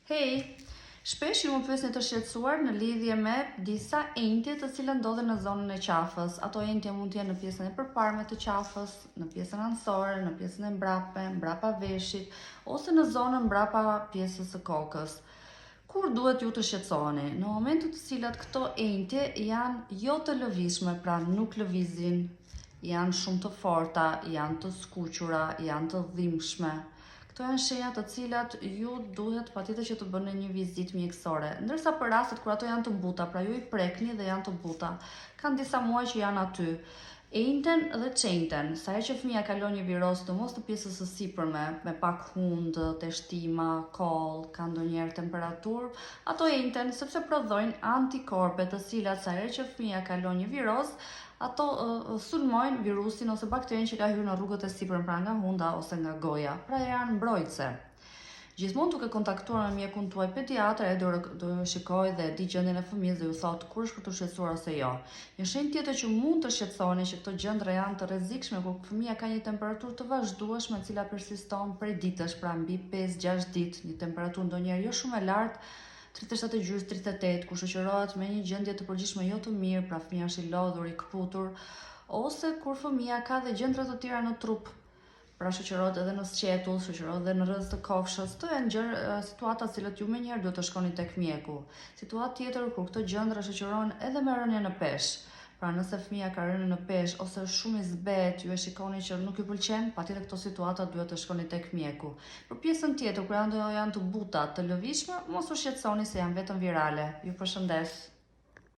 Hej, shpesh ju më pyesni të shqetësuar në lidhje me disa entje të cilat ndodhen në zonën e qafës. Ato entje mund të jenë në pjesën e përparme të qafës, në pjesën anësore, në pjesën e mbrapme, mbrapa veshit, ose në zonën mbrapa pjesës së kokës. Kur duhet ju të shqetësoheni? Në momentet të cilat këto entje janë jo të lëvizshme, pra nuk lëvizin, janë shumë të forta, janë të skuqura, janë të dhimbshme. Këto janë shenja të cilat ju duhet patjetër që të bëni një vizitë mjekësore. Ndërsa për rastet kur ato janë të buta, pra ju i prekni dhe janë të buta, kanë disa muaj që janë aty. Ejnten dhe çejnten, sa herë që fëmia kalon një virozë të mos të pjesës së sipërme, me pak hundë, teshtima, koll, ka ndonjëherë temperaturë, ato ejnten sepse prodhojnë antikorpe të cilat sa herë që fëmia kalon një virozë, ato sulmojnë virusin ose bakterin që ka hyrë në rrugët e sipërme, pra nga hunda ose nga goja, pra janë mbrojtëse. Gjithmonë duke kontaktuar me mjekun tuaj pediatër, do shikoj dhe di gjendjen e fëmijës dhe ju thot kur është për të shqetësuar ose jo. Një shenjë tjetër që mund të shqetësoni që këto gjëndra janë të rrezikshme kur fëmia ka një temperaturë të vazhdueshme e cila persiston prej ditësh, pra mbi 5-6 ditë, një temperaturë ndonjëherë jo shumë e lartë, 37,5, 38, kur shoqërohet me një gjendje të përgjithshme jo të mirë, pra fëmia është i lodhur, i kputur, ose kur fëmia ka dhe gjendra të tjera në trup, pra shoqërohet edhe në sqetull, shoqërohet edhe në rreth të kofshës. Këto janë situata të cilat ju menjëherë duhet të shkoni tek mjeku. Situatë tjetër kur këto gjendra shoqërohen edhe me rënje në peshë. Pra nëse fëmia ka rënë në peshë ose është shumë i zbet, ju e shikoni që nuk ju pëlqen, patjetër këto situata duhet të shkoni tek mjeku. Për pjesën tjetër, kur janë të buta, të lëvizshme, mos u shqetësoni se janë vetëm virale. Ju përshëndes.